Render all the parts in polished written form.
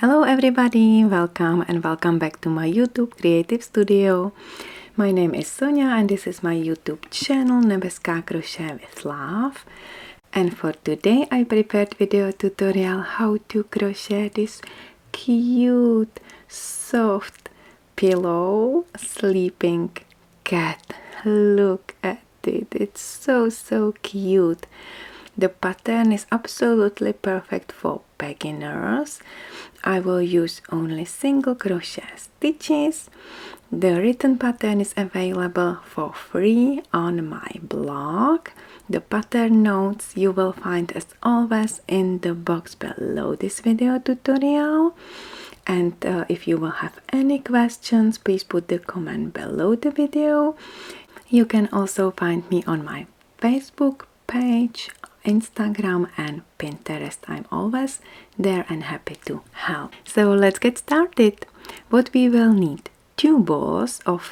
Hello everybody, welcome back to my YouTube creative studio. My name is Sonia and this is my YouTube channel Nebeská Crochet with Love. And for today I prepared video tutorial how to crochet this cute, soft pillow sleeping cat. Look at it, it's so cute. The pattern is absolutely perfect for beginners. I will use only single crochet stitches. The written pattern is available for free on my blog. The pattern notes you will find as always in the box below this video tutorial. And if you will have any questions, please put the comment below the video. You can also find me on my Facebook page, Instagram and Pinterest. I'm always there and happy to help. So let's get started. What we will need: 2 balls of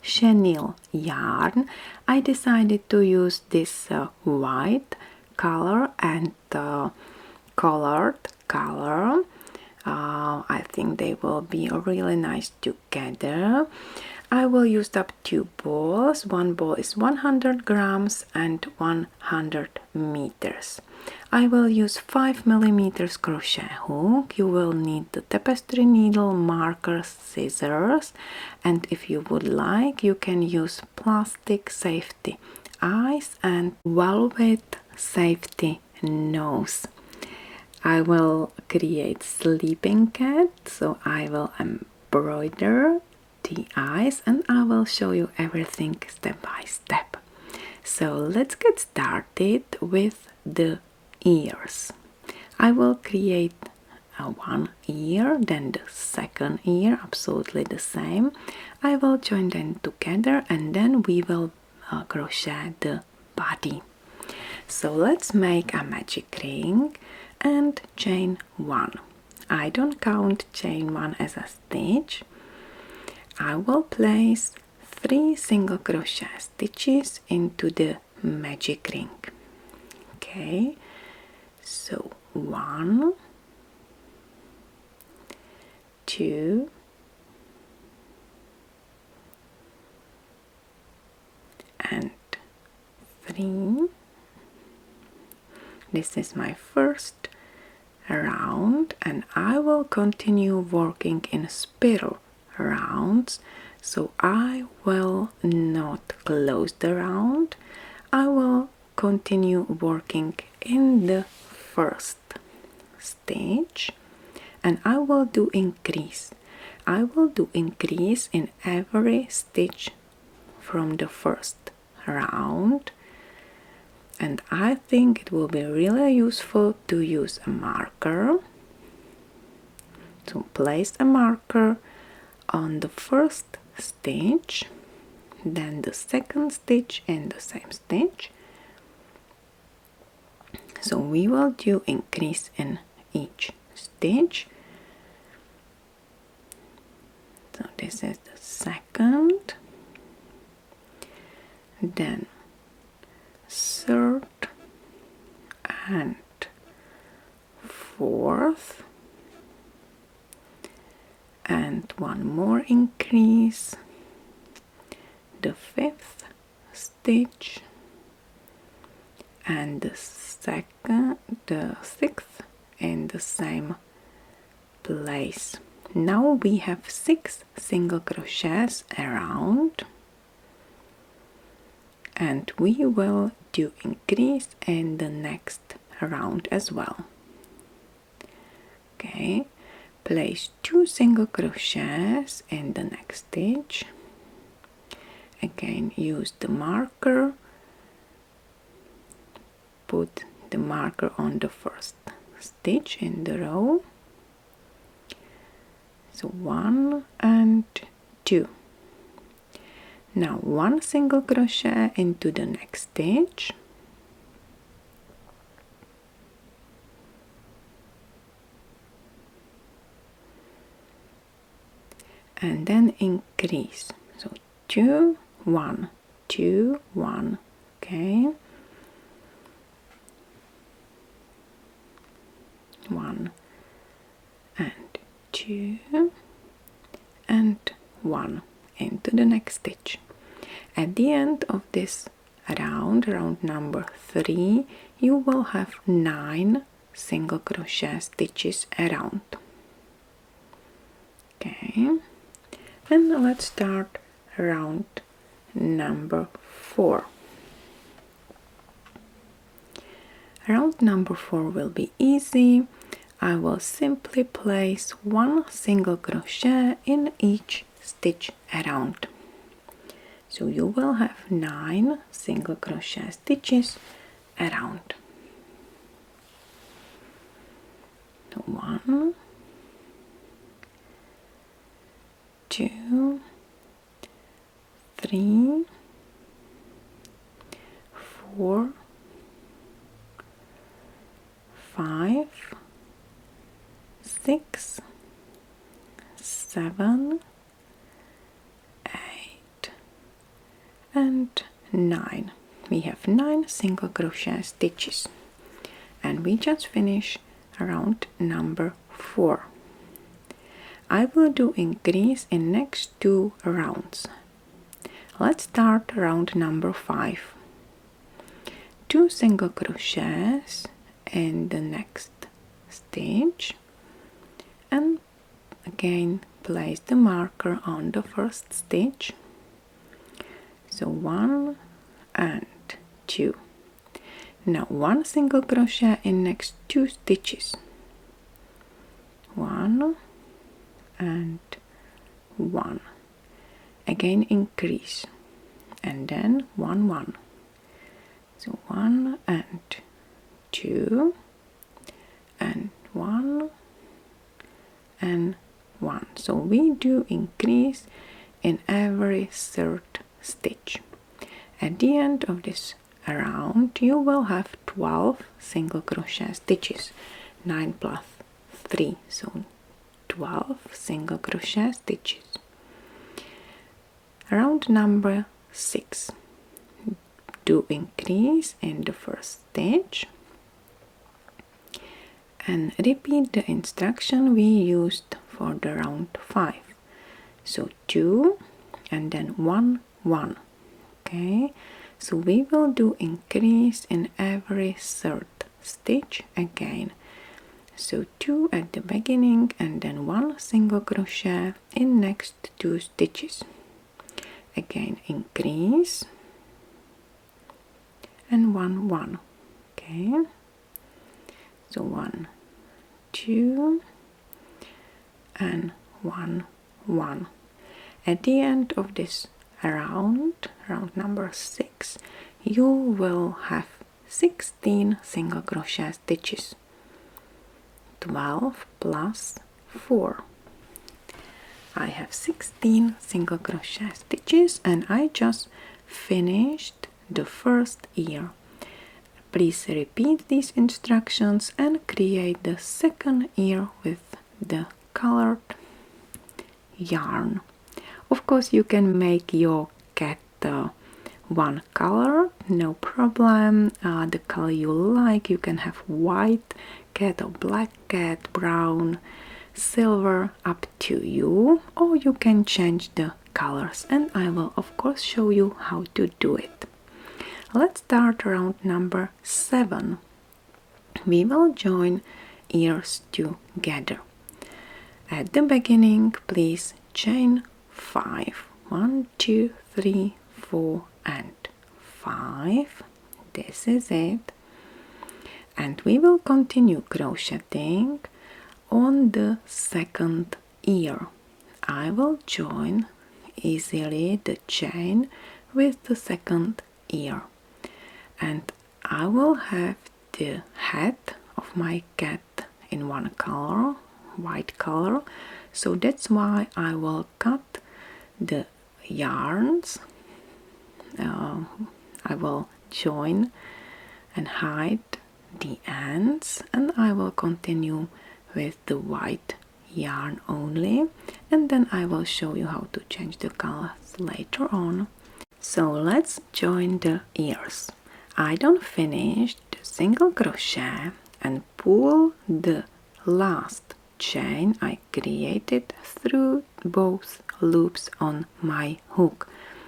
chenille yarn. I decided to use this white color and colored color. I think they will be really nice together. I will use up 2 balls. One ball is 100 grams and 100 meters. I will use 5 millimeters crochet hook. You will need the tapestry needle, markers, scissors, and if you would like, you can use plastic safety eyes and velvet safety nose. I will create sleeping cat, so I will embroider the eyes and I will show you everything step by step. So let's get started with the ears. I will create one ear, then the second ear, absolutely the same. I will join them together and then we will crochet the body. So let's make a magic ring and chain 1. I don't count chain 1 as a stitch. I will place 3 single crochet stitches into the magic ring. Okay, so 1, 2, and 3. This is my first round and I will continue working in spiral rounds, so I will not close the round. I will continue working in the first stitch and I will do increase. I will do increase in every stitch from the first round. And I think it will be really useful to use a marker. So place a marker on the first stitch, then the second stitch in the same stitch. So we will do increase in each stitch. So this is the second, then third and fourth, and one more increase, the 5th stitch, and the 6th in the same place. Now we have 6 single crochets around and we will do increase in the next round as well. Okay, place 2 single crochets in the next stitch. Again, use the marker, put the marker on the first stitch in the row. So 1 and 2. Now 1 single crochet into the next stitch, and then increase. So 2, 1, 2, 1. Okay, 1 and 2 and 1 into the next stitch. At the end of this round number 3, you will have 9 single crochet stitches around. Okay, and let's start round number 4. Round number 4 will be easy. I will simply place 1 single crochet in each stitch around. So you will have 9 single crochet stitches around. 1, 2, 3, 4, 5, 6, 7, 8 and 9. We have 9 single crochet stitches, and we just finished round number 4. I will do increase in next 2 rounds. Let's start round number 5. 2 single crochets in the next stitch, and again place the marker on the first stitch. So 1 and 2. Now 1 single crochet in next 2 stitches. 1 and 1. Again increase, and then 1 1. So 1 and 2 and 1 and 1. So we do increase in every third stitch. At the end of this round you will have 12 single crochet stitches, 9 plus 3, so 12 single crochet stitches. Round number 6, do increase in the first stitch and repeat the instruction we used for the round 5. So 2 and then 1 1. Okay, so we will do increase in every third stitch again. So 2 at the beginning and then 1 single crochet in next 2 stitches. Again increase and 1 1. Okay, so 1 2 and 1 1. At the end of this round number 6, you will have 16 single crochet stitches, 12 plus 4. I have 16 single crochet stitches, and I just finished the first ear. Please repeat these instructions and create the second ear with the colored yarn. Of course you can make your cat one color, no problem. The color you like, you can have white cat or black cat, brown, silver, up to you, or you can change the colors, and I will of course show you how to do it. Let's start round number 7. We will join ears together. At the beginning, please chain 5. 1 2 3 4 and 5. This is it. And we will continue crocheting on the second ear. I will join easily the chain with the second ear, and I will have the head of my cat in one color, white color, so that's why I will cut the yarns. I will join and hide the ends, and I will continue with the white yarn only, and then I will show you how to change the colors later on. So let's join the ears. I don't finish the single crochet and pull the last chain I created through both loops on my hook.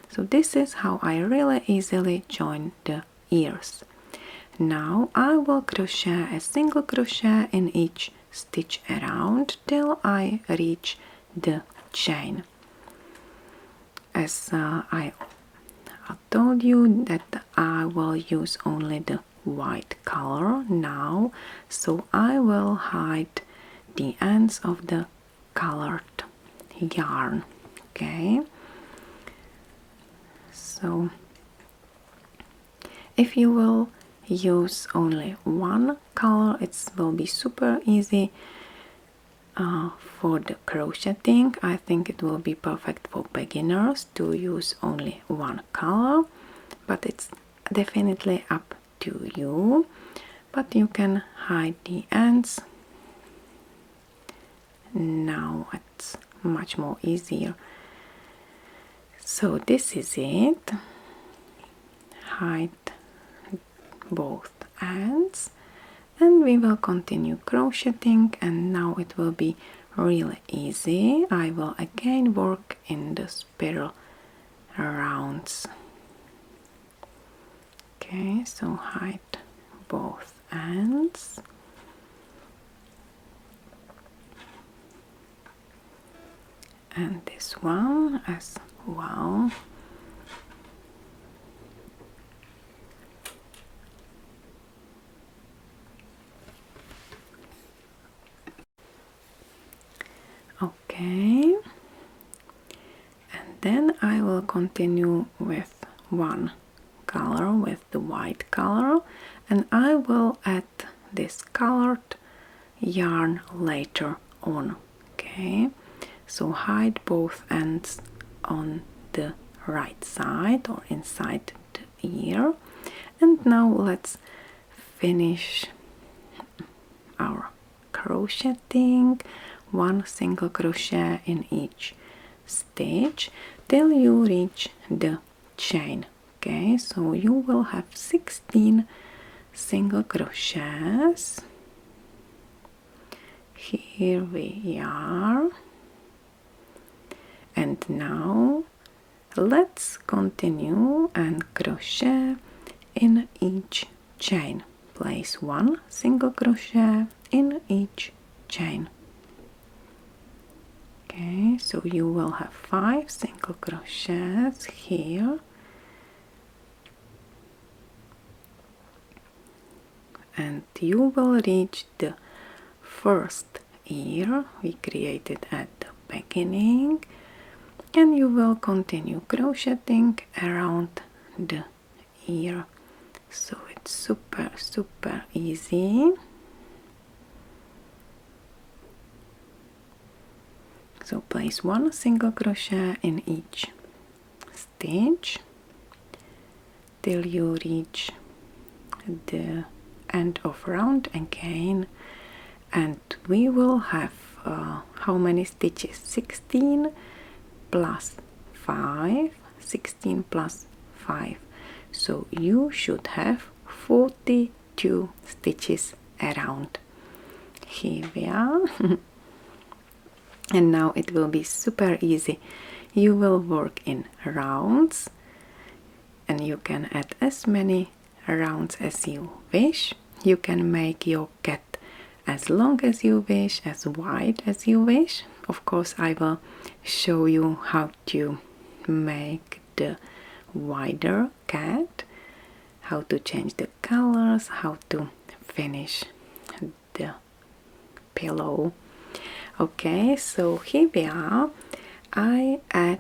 So this is how I really easily join the ears. Now I will crochet a single crochet in each stitch around till I reach the chain. As I told you that I will use only the white color now, so I will hide the ends of the colored yarn. Okay, so if you will use only one color, it will be super easy for the crocheting. I think it will be perfect for beginners to use only one color, but it's definitely up to you. But you can hide the ends. Now it's much more easier. So this is it. Hide both ends, and we will continue crocheting, and now it will be really easy. I will again work in the spiral rounds. Okay, so hide both ends. And this one as well. Okay, and then I will continue with one color, with the white color, and I will add this colored yarn later on. Okay, so hide both ends on the right side or inside the ear. And now let's finish our crocheting. One single crochet in each stitch till you reach the chain. Okay, so you will have 16 single crochets. Here we are. And now let's continue and crochet in each chain. Place one single crochet in each chain. Okay, so you will have 5 single crochets here, and you will reach the first ear we created at the beginning, and you will continue crocheting around the ear. So it's super easy. So place one single crochet in each stitch till you reach the end of round again, and we will have how many stitches? 16 plus 5, 16 plus 5. So you should have 42 stitches around. Here we are. And now it will be super easy. You will work in rounds, and you can add as many rounds as you wish. You can make your cat as long as you wish, as wide as you wish. Of course, I will show you how to make the wider cat, how to change the colors, how to finish the pillow. Okay, so here we are. I add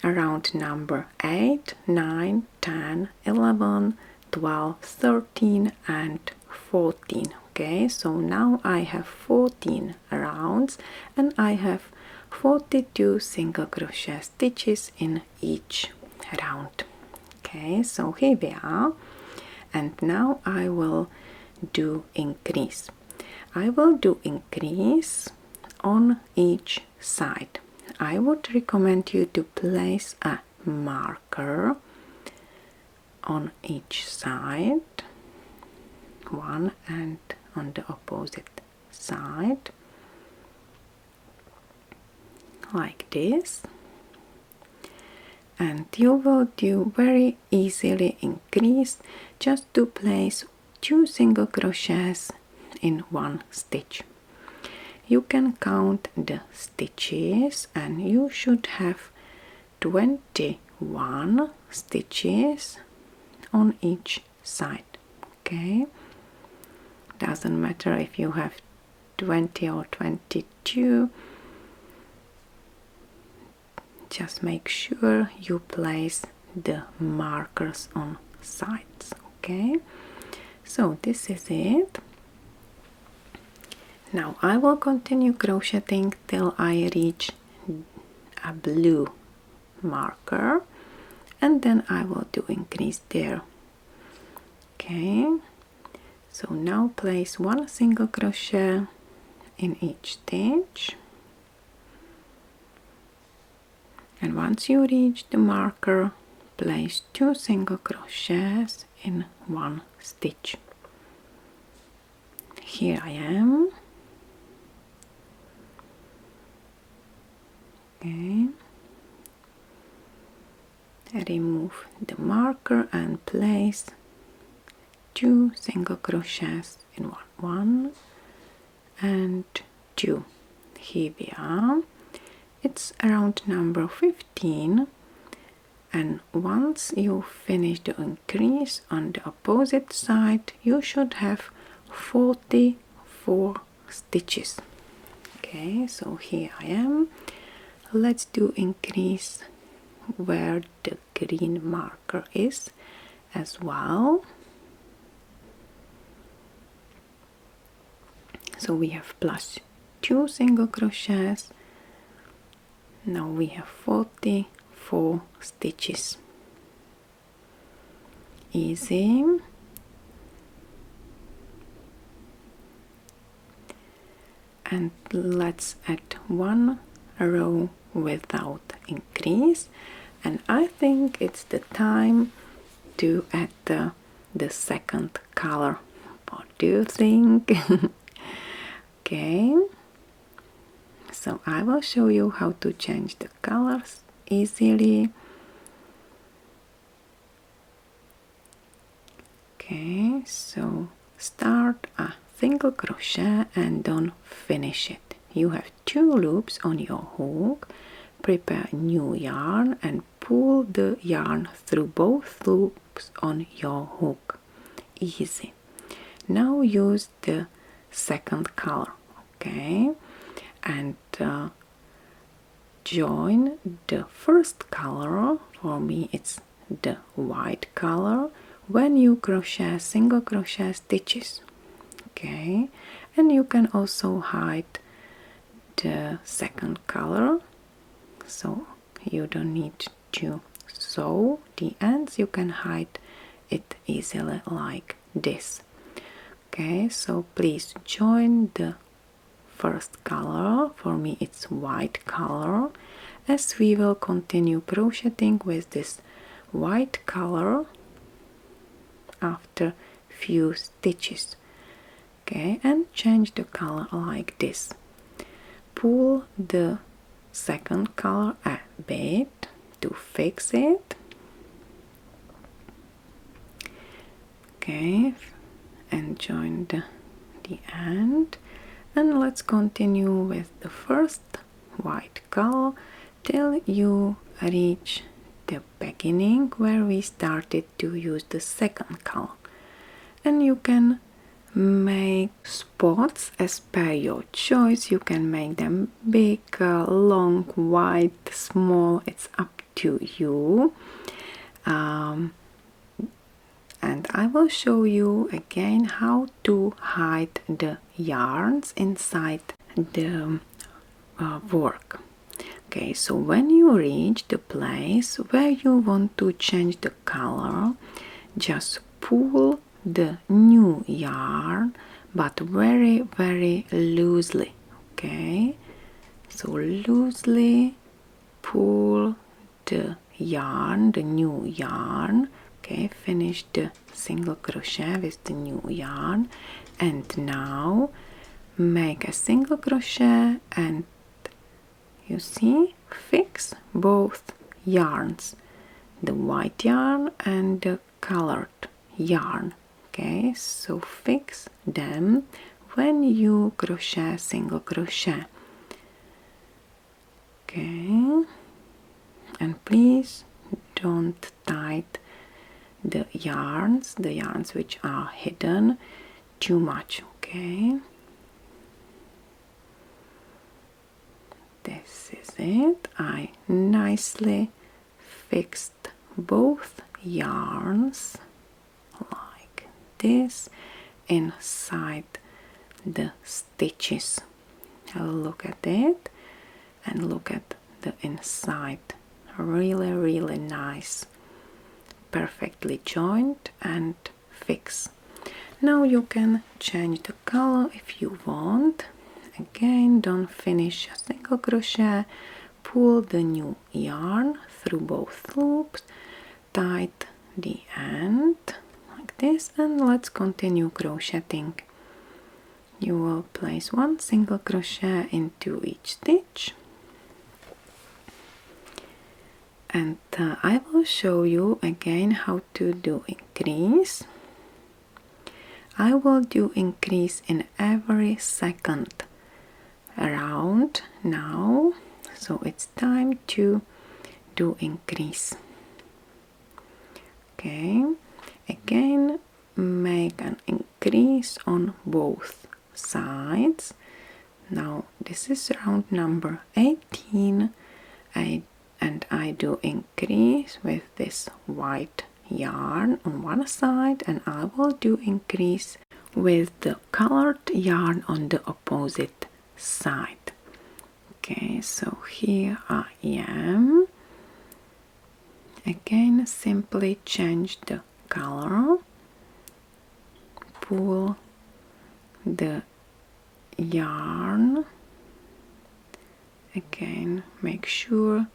round number 8, 9, 10, 11, 12, 13 and 14. Okay, so now I have 14 rounds and I have 42 single crochet stitches in each round. Okay, so here we are, and now I will do increase. I will do increase on each side. I would recommend you to place a marker on each side, one and on the opposite side like this, and you will do very easily increase just to place 2 single crochets in one stitch. You can count the stitches and you should have 21 stitches on each side. Okay, doesn't matter if you have 20 or 22, just make sure you place the markers on sides. Okay, so this is it. Now I will continue crocheting till I reach a blue marker, and then I will do increase there. Okay, so now place 1 single crochet in each stitch, and once you reach the marker, place 2 single crochets in one stitch. Here I am. Okay, remove the marker and place 2 single crochets in one and 2. Here we are. It's around number 15, and once you finish the increase on the opposite side, you should have 44 stitches. Okay, so here I am. Let's do increase where the green marker is as well. So we have plus 2 single crochets. Now we have 44 stitches. Easy. And let's add 1 row without increase, and I think it's the time to add the second color. What do you think? Okay, so I will show you how to change the colors easily. Okay, so start a single crochet and don't finish it. You have 2 loops on your hook. Prepare new yarn and pull the yarn through both loops on your hook. Easy. Now use the second color, okay, and join the first color. For me it's the white color when you crochet single crochet stitches. Okay, and you can also hide the second color, so you don't need to sew the ends, you can hide it easily like this. Okay, so please join the first color. For me it's white color, as we will continue crocheting with this white color after few stitches. Okay, and change the color like this. Pull the second color a bit to fix it. Okay, and join the end, and let's continue with the first white color till you reach the beginning where we started to use the second color, and you can make spots as per your choice. You can make them big, long, wide, small, it's up to you. And I will show you again how to hide the yarns inside the work. Okay, so when you reach the place where you want to change the color, just pull the new yarn, but very, very loosely. Okay, so loosely pull the yarn, the new yarn. Okay, finish the single crochet with the new yarn, and now make a single crochet and you see, fix both yarns, the white yarn and the colored yarn. Okay, so fix them when you crochet single crochet. Okay, and please don't tie the yarns which are hidden too much. Okay, this is it. I nicely fixed both yarns like this inside the stitches. Look at it and look at the inside. Really nice, perfectly joined and fix. Now you can change the color if you want. Again, don't finish a single crochet, pull the new yarn through both loops, tie the end like this, and let's continue crocheting. You will place one single crochet into each stitch, and I will show you again how to do increase. I will do increase in every second round now, so it's time to do increase. Okay, again make an increase on both sides. Now this is round number 18, and I do increase with this white yarn on one side, and I will do increase with the colored yarn on the opposite side. Okay, so here I am. Again, simply change the color, pull the yarn, again make sure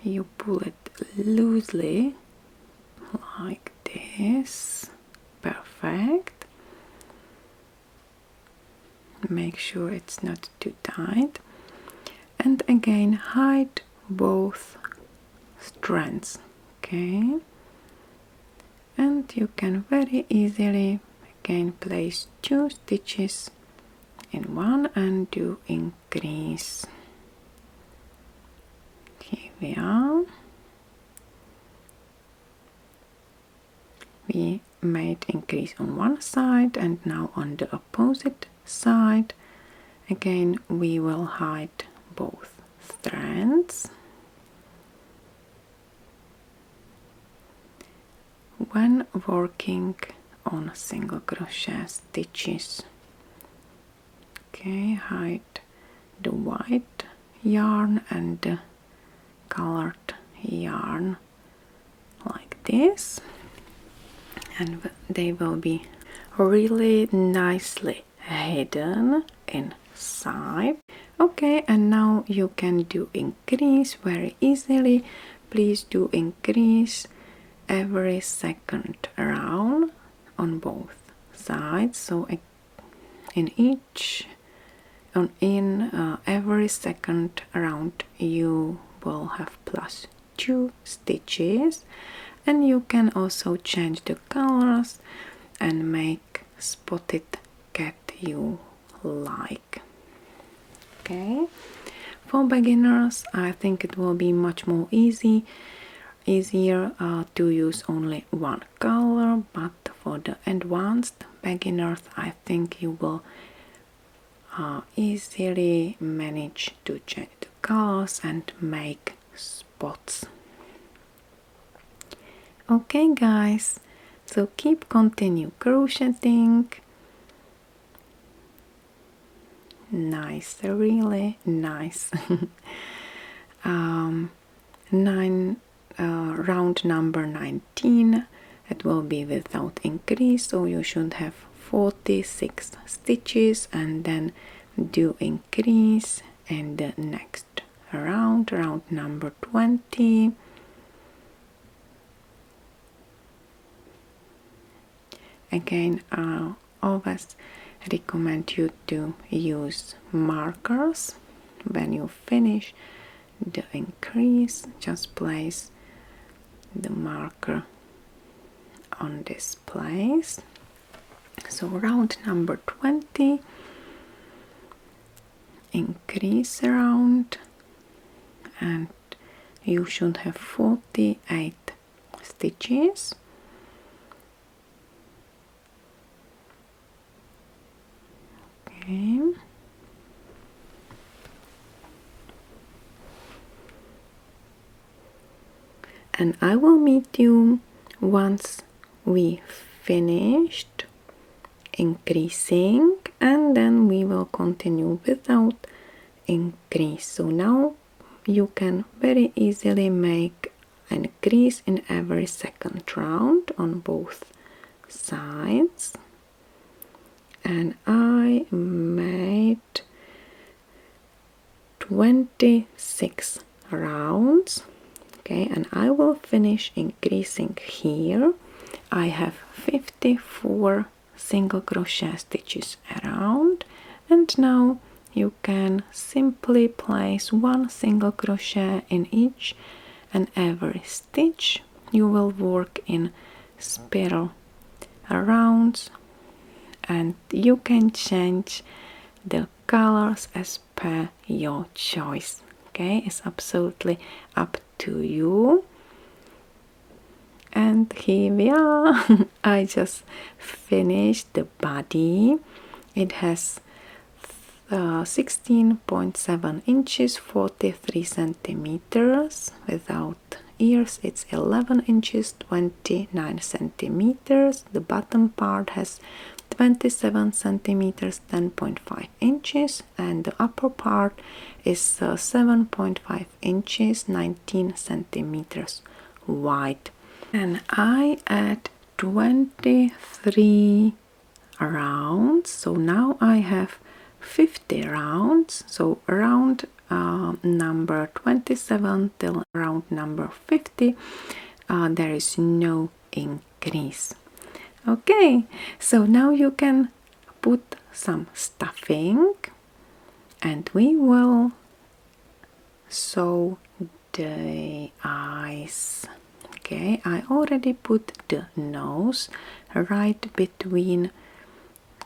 you pull it loosely like this. Perfect. Make sure it's not too tight, and again hide both strands. Okay, and you can very easily again place 2 stitches in one and do increase. Here we are. We made increase on one side, and now on the opposite side again we will hide both strands. When working on single crochet stitches, okay, hide the white yarn and the colored yarn like this, and they will be really nicely hidden inside. Okay, and now you can do increase very easily. Please do increase every second round on both sides, so in every second round you will have plus 2 stitches, and you can also change the colors and make spotted cat you like. Okay, for beginners I think it will be much more easier to use only one color, but for the advanced beginners I think you will easily manage to change the colors and make spots. Okay guys, so continue crocheting. Nice, really nice. Round number 19, it will be without increase, so you should have 46 stitches, and then do increase in the next round number 20. Again, always recommend you to use markers. When you finish the increase, just place the marker on this place. So round number 20, increase around, and you should have 48 stitches. Okay. And I will meet you once we finished increasing, and then we will continue without increase. So now you can very easily make an increase in every second round on both sides. And I made 26 rounds. Okay, and I will finish increasing here. I have 54 single crochet stitches around, and now you can simply place one single crochet in each and every stitch. You will work in spiral rounds, and you can change the colors as per your choice. Okay, it's absolutely up to you. And here we are. I just finished the body. It has 16.7 inches, 43 centimeters. Without ears, it's 11 inches, 29 centimeters. The bottom part has 27 centimeters, 10.5 inches, and the upper part is 7.5 inches, 19 centimeters wide. And I add 23 rounds, so now I have 50 rounds. So round number 27 till round number 50, there is no increase. Okay, so now you can put some stuffing, and we will sew the eyes. Okay, I already put the nose right between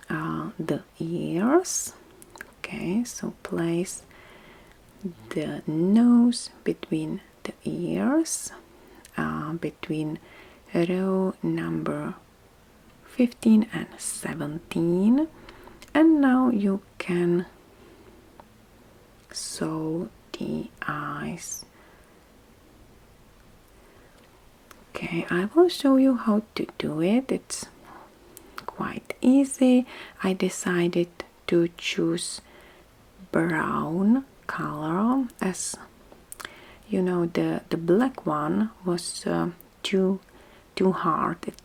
the ears. Okay, so place the nose between the ears, between row number 15 and 17, and now you can sew the eyes. Okay, I will show you how to do it. It's quite easy. I decided to choose brown color, as you know the black one was too hard. It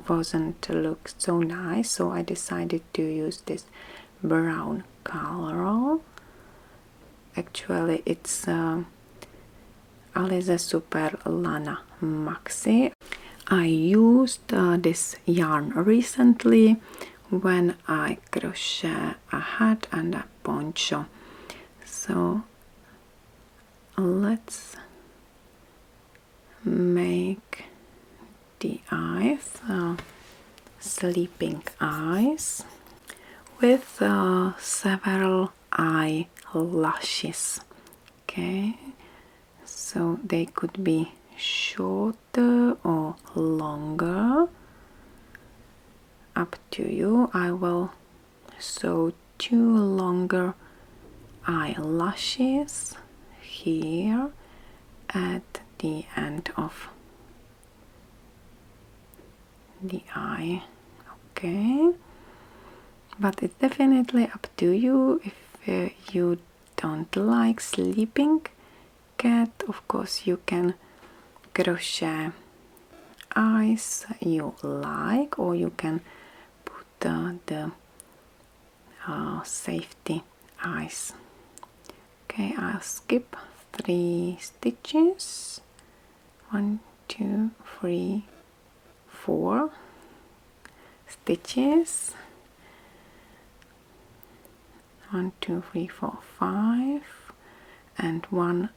wasn't look so nice, so I decided to use this brown color. Actually, it's Alize Super Lana Maxi. I used this yarn recently when I crochet a hat and a poncho. So let's make the eyes, sleeping eyes, with several eyelashes. Okay, so they could be shorter or longer, up to you. I will sew 2 longer eyelashes here at the end of the eye. Okay, but it's definitely up to you. If you don't like sleeping cat, of course you can crochet eyes you like, or you can put the safety eyes. Okay, I'll skip 3 stitches. 1, 2, 3, 4 stitches. 1, 2, 3, 4, 5, and 1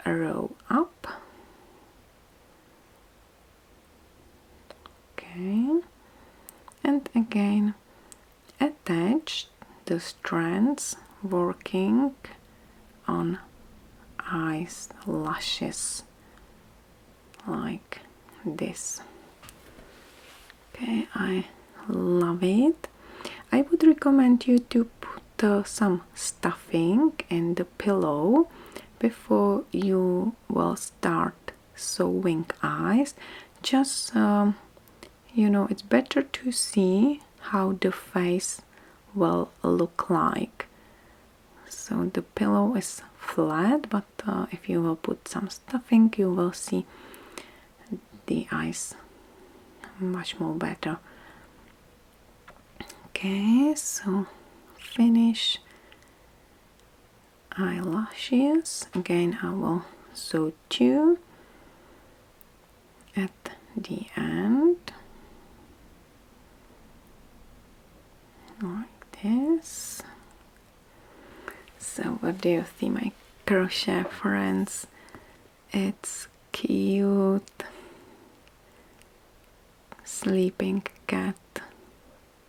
row up. Okay, and again attach the strands working on eyes, lashes, like this. Okay, I love it. I would recommend you to put some stuffing in the pillow before you will start sewing eyes. Just you know, it's better to see how the face will look like. So the pillow is flat, but if you will put some stuffing, you will see the eyes much more better. Okay, so finish eyelashes. Again, I will sew 2 at the end, like this. So what do you think, my crochet friends? It's cute sleeping cat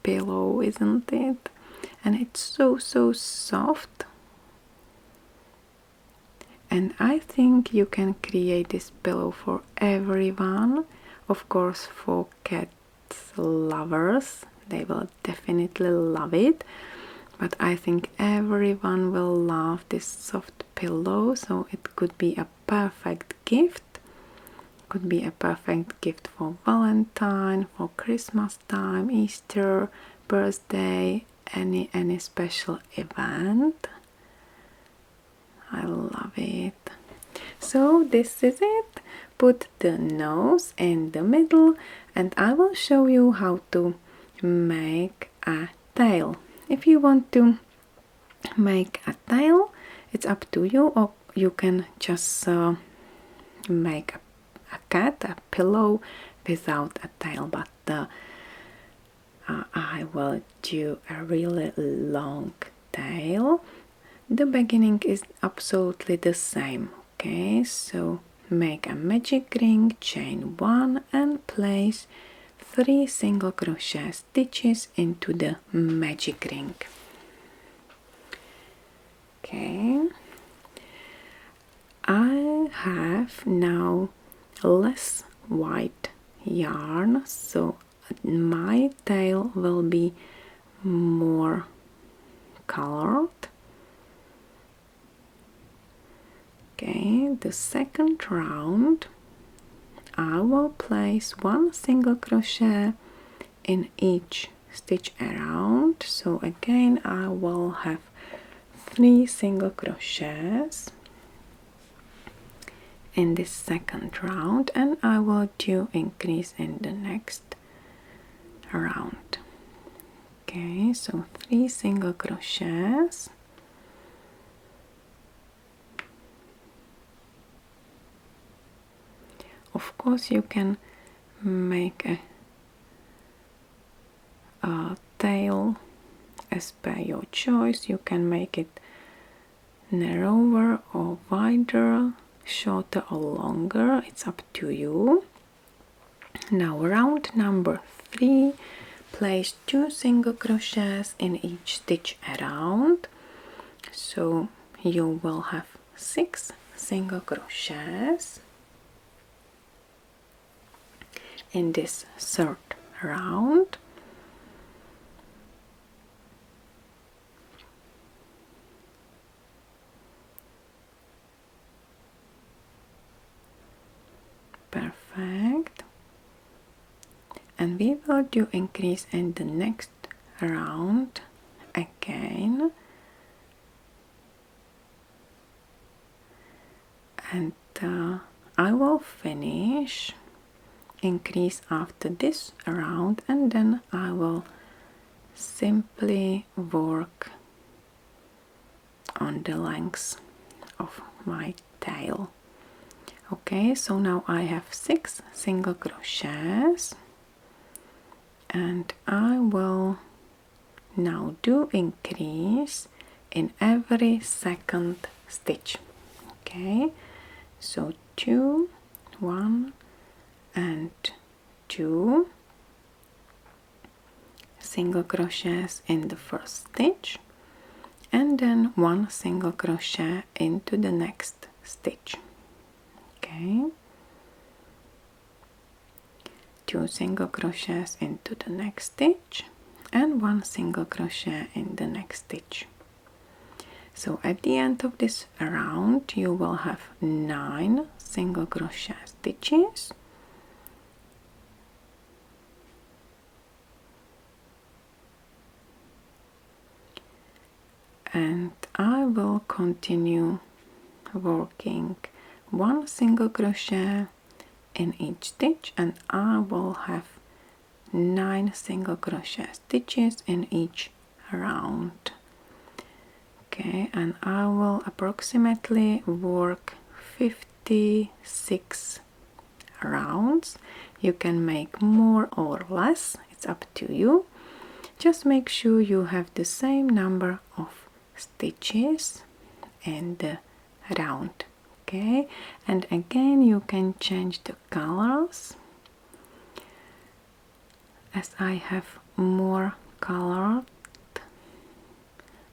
pillow, isn't it? And it's so soft, and I think you can create this pillow for everyone. Of course, for cat lovers, they will definitely love it, but I think everyone will love this soft pillow. So it could be a perfect gift. Could be a perfect gift for Valentine, for Christmas time, Easter, birthday, any special event. I love it. So this is it. Put the nose in the middle, and I will show you how to make a tail. If you want to make a tail, it's up to you, or you can just make a cat, a pillow without a tail, but I will do a really long tail. The beginning is absolutely the same. Okay, so make a magic ring, chain 1, and place 3 single crochet stitches into the magic ring. Okay, I have now less white yarn, so my tail will be more colored. Okay, the second round I will place 1 single crochet in each stitch around. So again I will have 3 single crochets in this second round, and I will do increase in the next round. Okay, so 3 single crochets. Of course, you can make a tail as per your choice. You can make it narrower or wider, shorter or longer. It's up to you. Now round number 3, place 2 single crochets in each stitch around. So you will have 6 single crochets in this third round. Perfect. And we will do increase in the next round again. And I will finish increase after this round, and then I will simply work on the length of my tail. Okay, so now I have 6 single crochets. and I will now do increase in every second stitch. Okay, so 2, 1 and 2 single crochets in the first stitch, and then 1 single crochet into the next stitch. Okay, 2 single crochets into the next stitch and 1 single crochet in the next stitch. So at the end of this round you will have 9 single crochet stitches, and I will continue working 1 single crochet in each stitch, and I will have 9 single crochet stitches in each round. Okay, and I will approximately work 56 rounds. You can make more or less, it's up to you. Just make sure you have the same number of stitches in the round. Okay, and again you can change the colors as I have more colored,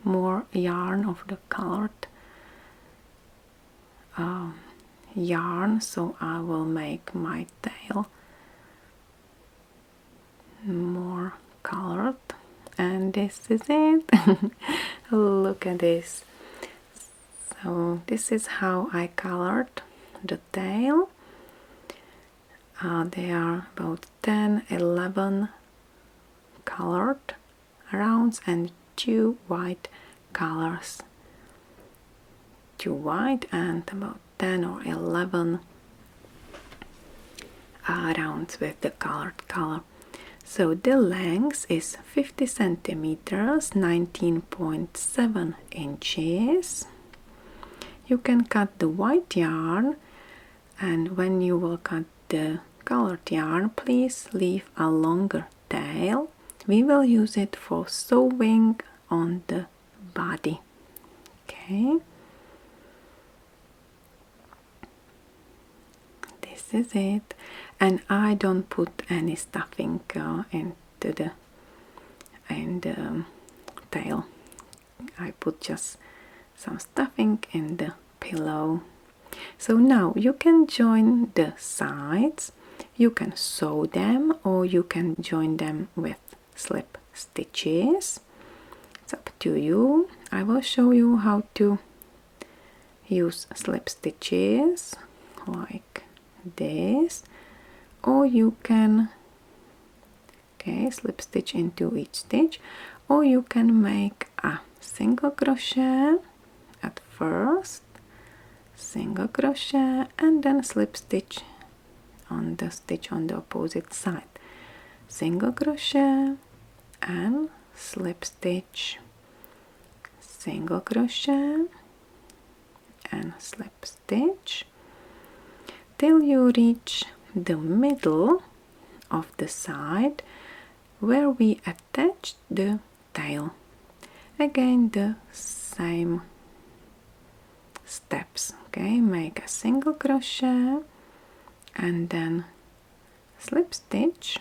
more yarn of the colored yarn, so I will make my tail more colored, and this is it. Look at this. So this is how I colored the tail. There are about 10-11 colored rounds and 2 white colors. 2 white and about 10 or 11 rounds with the colored color. So the length is 50 centimeters, 19.7 inches. You can cut the white yarn, and when you will cut the colored yarn, please leave a longer tail. We will use it for sewing on the body. Okay, this is it, and I don't put any stuffing into the tail. I put just some stuffing in the pillow. So now you can join the sides. You can sew them or you can join them with slip stitches. It's up to you. I will show you how to use slip stitches like this, or you can slip stitch into each stitch, or you can make a single crochet at first, single crochet, and then slip stitch on the stitch on the opposite side, single crochet and slip stitch, single crochet and slip stitch till you reach the middle of the side where we attach the tail. Again the same steps. Okay, make a single crochet and then slip stitch,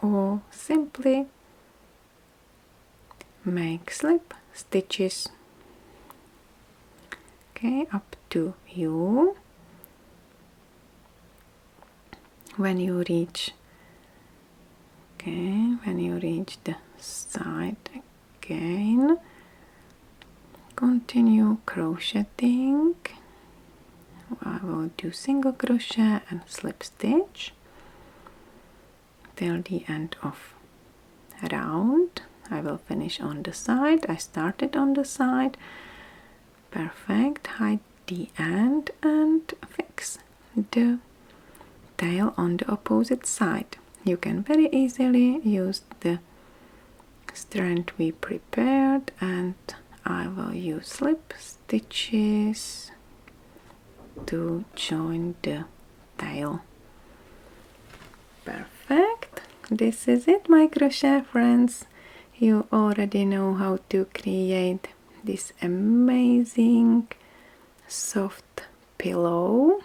or simply make slip stitches. Okay, up to you. When you reach the side again, continue crocheting. I will do single crochet and slip stitch till the end of round. I will finish on the side. I started on the side. Perfect. Hide the end and fix the tail on the opposite side. You can very easily use the strand we prepared, and I will use slip stitches to join the tail. Perfect. This is it, my crochet friends. You already know how to create this amazing soft pillow.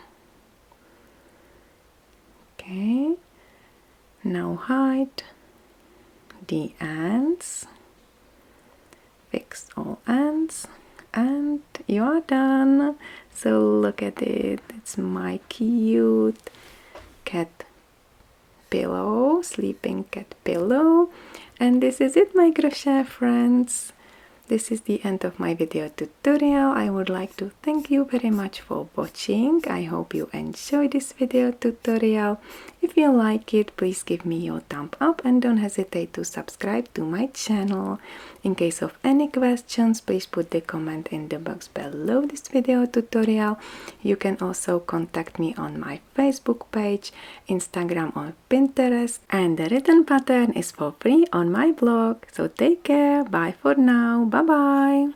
Okay, now hide the ends, fix all ends, and you are done. So look at it, it's my cute cat pillow, sleeping cat pillow. And this is it, my crochet friends. This is the end of my video tutorial. I would like to thank you very much for watching. I hope you enjoyed this video tutorial. If you like it, please give me your thumb up and don't hesitate to subscribe to my channel. In case of any questions, please put the comment in the box below this video tutorial. You can also contact me on my Facebook page, Instagram or Pinterest, and the written pattern is for free on my blog. So take care, bye for now, bye bye!